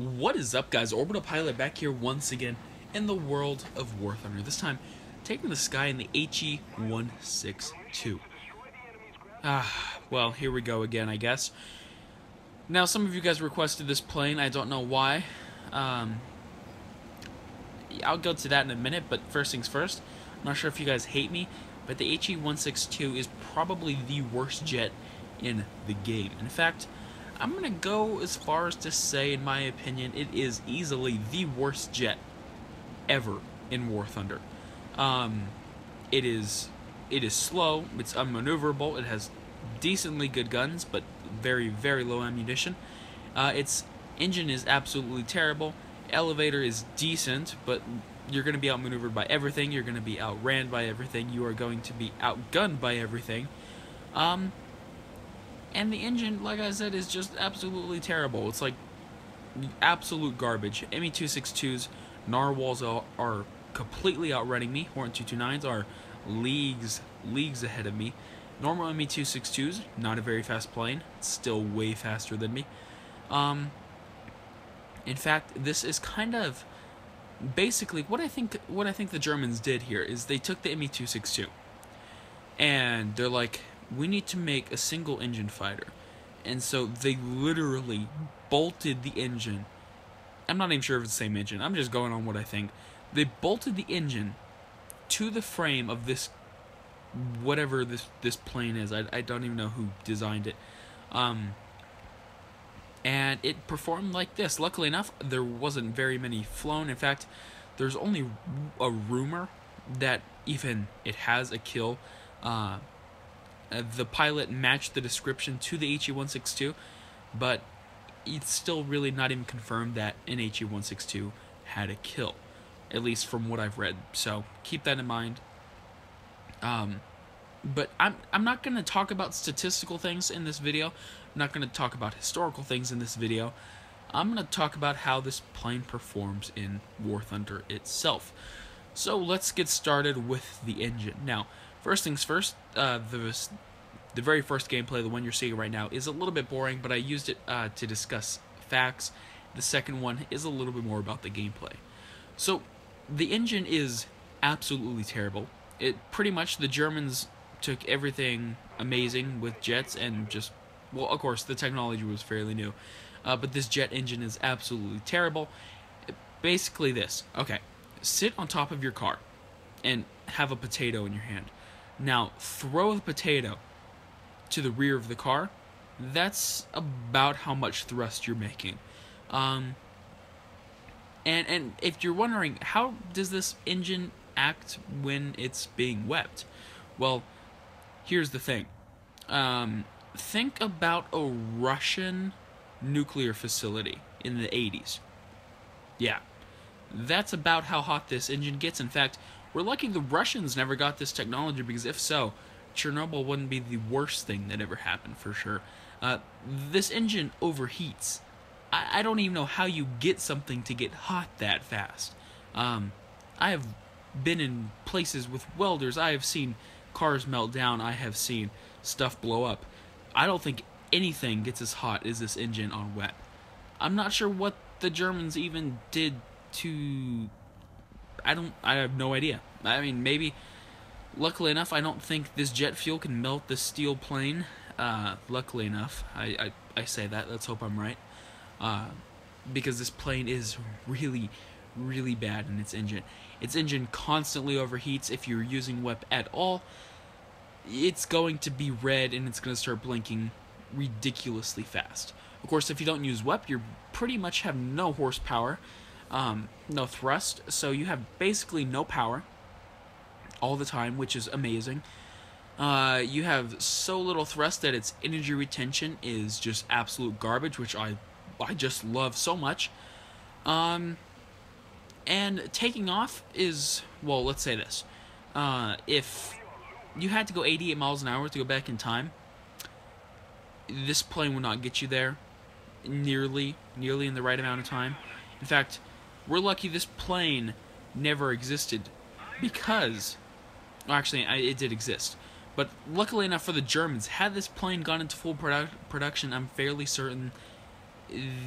What is up, guys? Orbital-Pilot back here once again in the world of Warthunder. This time, taking the sky in the he-162. Well, here we go again, I guess. Now, some of you guys requested this plane. I don't know why. I'll go to that in a minute, but first things first. I'm not sure if you guys hate me, but the he-162 is probably the worst jet in the game. In fact, I'm going to go as far as to say, in my opinion, it is easily the worst jet ever in Warthunder. It is slow, it's unmaneuverable, it has decently good guns, but very, very low ammunition. Its engine is absolutely terrible. Elevator is decent, but you're going to be outmaneuvered by everything, you're going to be outran by everything, you are going to be outgunned by everything. And the engine, like I said, is just absolutely terrible. It's like absolute garbage. Me-262s, narwhals are completely outrunning me. Hornet 229s are leagues ahead of me. Normal Me-262s, not a very fast plane. It's still way faster than me. In fact, this is kind of basically what I think the Germans did here is they took the Me-262 and they're like, we need to make a single engine fighter. And so they literally bolted the engine. I'm not even sure if it's the same engine. I'm just going on what I think. They bolted the engine to the frame of this, whatever this plane is. I don't even know who designed it. And it performed like this. Luckily enough, there wasn't very many flown. In fact, there's only a rumor that even it has a kill. The pilot matched the description to the he-162, but it's still really not even confirmed that an he-162 had a kill, at least from what I've read. So keep that in mind. But I'm not going to talk about statistical things in this video. I'm not going to talk about historical things in this video. I'm going to talk about how this plane performs in Warthunder itself. So let's get started with the engine. Now, first things first, the very first gameplay, the one you're seeing right now, is a little bit boring, but I used it to discuss facts. The second one is a little bit more about the gameplay. So, the engine is absolutely terrible. It pretty much, the Germans took everything amazing with jets and just, well, of course, the technology was fairly new, but this jet engine is absolutely terrible. Basically this, okay, sit on top of your car and have a potato in your hand. Now, throw the potato to the rear of the car. That's about how much thrust you're making. And if you're wondering, how does this engine act when it's being wept? Well, here's the thing. Think about a Russian nuclear facility in the 80s. Yeah, that's about how hot this engine gets. In fact, we're lucky the Russians never got this technology, because if so, Chernobyl wouldn't be the worst thing that ever happened, for sure. This engine overheats. I don't even know how you get something to get hot that fast. I have been in places with welders. I have seen cars melt down. I have seen stuff blow up. I don't think anything gets as hot as this engine on wet. I'm not sure what the Germans even did to... I have no idea. I mean, maybe... Luckily enough, I don't think this jet fuel can melt the steel plane. Luckily enough, I say that. Let's hope I'm right. Because this plane is really, really bad in its engine. Its engine constantly overheats. If you're using WEP at all, it's going to be red and it's going to start blinking ridiculously fast. Of course, if you don't use WEP, you pretty much have no horsepower, no thrust, so you have basically no power all the time, which is amazing. You have so little thrust that its energy retention is just absolute garbage, which I just love so much. And taking off is, well, let's say this. If you had to go 88 miles an hour to go back in time, this plane would not get you there nearly in the right amount of time. In fact, we're lucky this plane never existed, because... Well, actually, it did exist. But luckily enough for the Germans, had this plane gone into full production, I'm fairly certain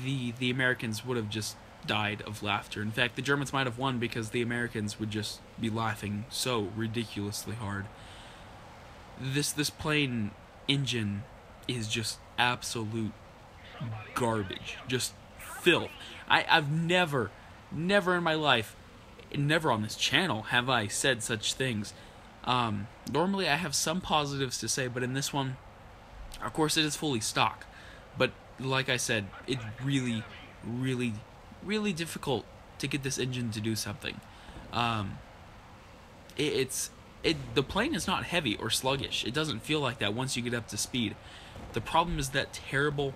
the Americans would have just died of laughter. In fact, the Germans might have won because the Americans would just be laughing so ridiculously hard. This plane engine is just absolute garbage, just filth. I've never in my life, never on this channel have I said such things. Normally I have some positives to say, but in this one, of course, it is fully stock. But like I said, it's really, really, really difficult to get this engine to do something. The plane is not heavy or sluggish. It doesn't feel like that once you get up to speed. The problem is that terrible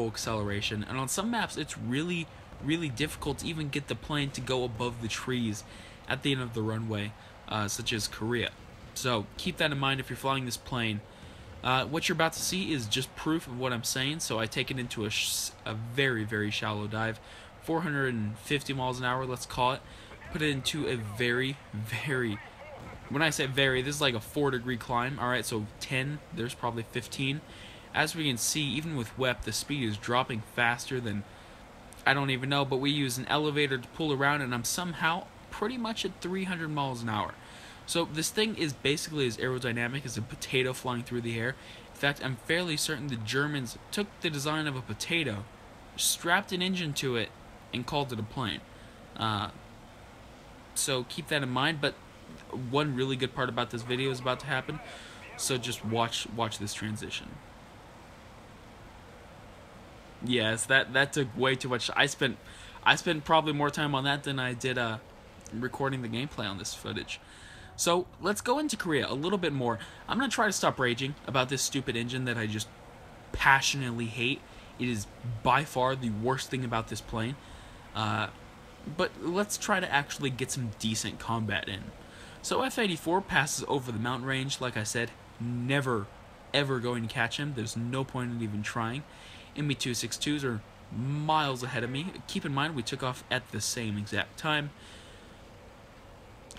acceleration, and on some maps it's really difficult to even get the plane to go above the trees at the end of the runway, such as Korea. So keep that in mind if you're flying this plane. What you're about to see is just proof of what I'm saying. So I take it into a very shallow dive, 450 miles an hour, let's call it. Put it into a very, when I say very, this is like a 4-degree climb. Alright, so 10, there's probably 15. As we can see, even with WEP, the speed is dropping faster than, I don't even know, but we use an elevator to pull around, and I'm somehow pretty much at 300 miles an hour. So this thing is basically as aerodynamic as a potato flying through the air. In fact, I'm fairly certain the Germans took the design of a potato, strapped an engine to it, and called it a plane. So keep that in mind, but one really good part about this video is about to happen, so just watch this transition. Yes, that took way too much. I spent probably more time on that than I did recording the gameplay on this footage. So let's go into Korea a little bit more. I'm gonna try to stop raging about this stupid engine that I just passionately hate. It is by far the worst thing about this plane. But let's try to actually get some decent combat in. So F-84 passes over the mountain range. Like I said, never ever going to catch him. There's no point in even trying. Me-262s are miles ahead of me. Keep in mind we took off at the same exact time.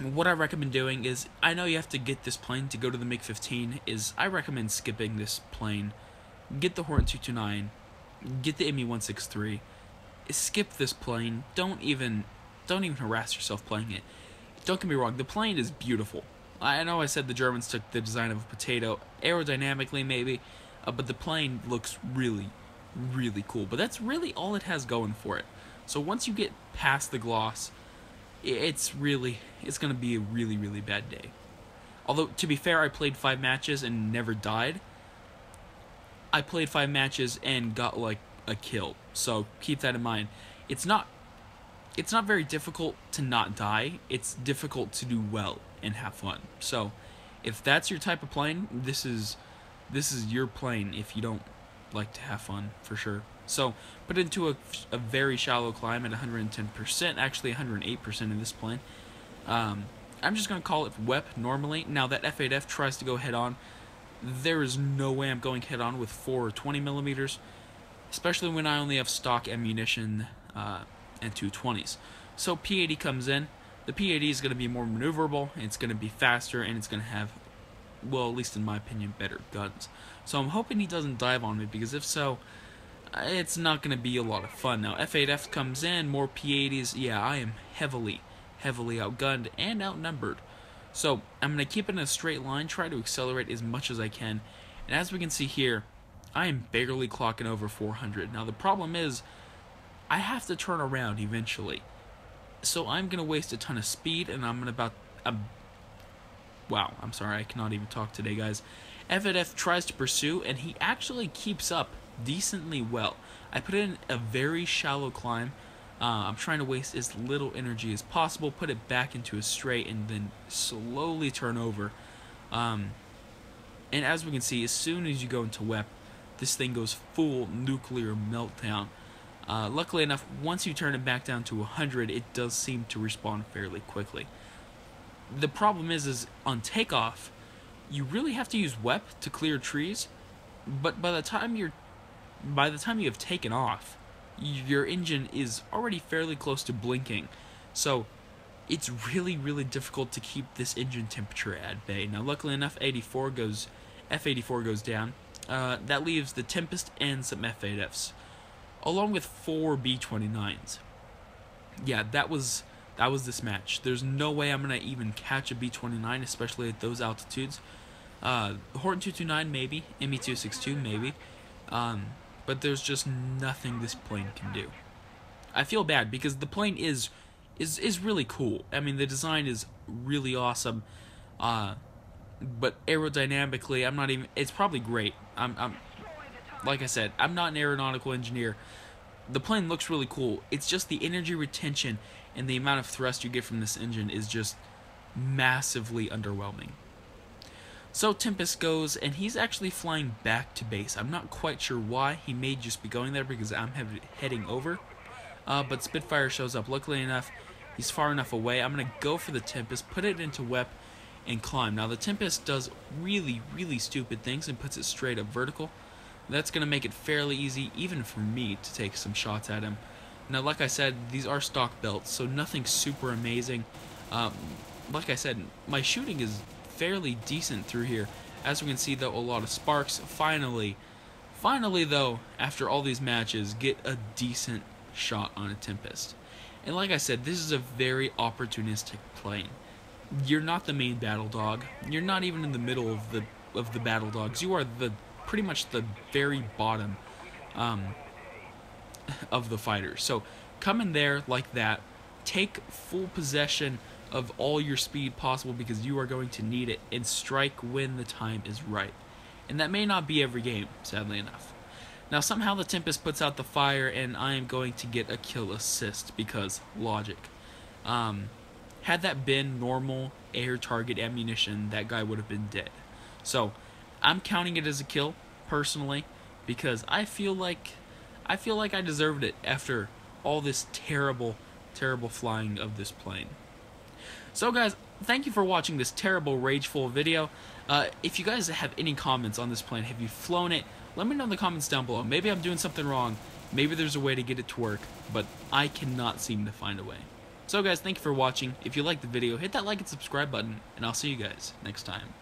What I recommend doing is, I know you have to get this plane to go to the MiG-15, is I recommend skipping this plane. Get the Hornet 229, get the Me-163, skip this plane. Don't even harass yourself playing it. Don't get me wrong, the plane is beautiful. I know I said the Germans took the design of a potato, aerodynamically maybe, but the plane looks really cool. But that's really all it has going for it. So once you get past the gloss, it's gonna be a really bad day. Although, to be fair, I played 5 matches and never died. I played 5 matches and got like a kill, so keep that in mind. It's not very difficult to not die. It's difficult to do well and have fun. So if that's your type of plane, this is your plane if you don't like to have fun, for sure. So put into a very shallow climb at 110%, actually 108% in this plane. I'm just going to call it WEP normally. Now that F-8F tries to go head on, there is no way I'm going head on with 4 or 20 millimeters, especially when I only have stock ammunition and 220s. So P-80 comes in. The P-80 is going to be more maneuverable, it's going to be faster, and it's going to have, well, at least in my opinion, better guns. So I'm hoping he doesn't dive on me, because if so, it's not going to be a lot of fun. Now F-8F comes in, more P-80s. Yeah, I am heavily outgunned and outnumbered. So I'm going to keep it in a straight line, try to accelerate as much as I can. And as we can see here, I am barely clocking over 400. Now the problem is, I have to turn around eventually. So I'm going to waste a ton of speed, and wow, I'm sorry, I cannot even talk today, guys. F-8F tries to pursue, and he actually keeps up decently well. I put in a very shallow climb. I'm trying to waste as little energy as possible, put it back into a straight, and then slowly turn over. And as we can see, as soon as you go into WEP, this thing goes full nuclear meltdown. Luckily enough, once you turn it back down to 100, it does seem to respawn fairly quickly. The problem is on takeoff, you really have to use WEP to clear trees, but by the time you have taken off, your engine is already fairly close to blinking. So it's really difficult to keep this engine temperature at bay. Now luckily enough, F-84 goes down. That leaves the Tempest and some F-8Fs. along with 4 B-29s. Yeah, that was this match. There's no way I'm gonna even catch a B-29, especially at those altitudes. Horton 229 maybe, ME-262 maybe, but there's just nothing this plane can do. I feel bad because the plane is really cool. I mean, the design is really awesome, but aerodynamically, I'm not even. It's probably great. I'm like I said, I'm not an aeronautical engineer. The plane looks really cool. It's just the energy retention and the amount of thrust you get from this engine is just massively underwhelming. So Tempest goes, and he's actually flying back to base. I'm not quite sure why. He may just be going there because I'm heading over. But Spitfire shows up. Luckily enough, he's far enough away. I'm going to go for the Tempest, put it into WEP, and climb. Now the Tempest does really, really stupid things and puts it straight up vertical. That's going to make it fairly easy, even for me, to take some shots at him. Now, like I said, these are stock belts, so nothing super amazing. Like I said, my shooting is fairly decent through here. As we can see, though, a lot of sparks. Finally, though, after all these matches, get a decent shot on a Tempest. And like I said, this is a very opportunistic plane. You're not the main battle dog. You're not even in the middle of the battle dogs. You are pretty much the very bottom of the fighters. So come in there like that, take full possession of all your speed possible because you are going to need it, and strike when the time is right. And that may not be every game, sadly enough. Now somehow the Tempest puts out the fire, and I am going to get a kill assist because logic. Had that been normal air target ammunition, that guy would have been dead. So I'm counting it as a kill personally because I feel like I deserved it after all this terrible flying of this plane. So guys, thank you for watching this terrible rageful video. If you guys have any comments on this plane, have you flown it? Let me know in the comments down below. Maybe I'm doing something wrong. Maybe there's a way to get it to work, but I cannot seem to find a way. So guys, thank you for watching. If you liked the video, hit that like and subscribe button, and I'll see you guys next time.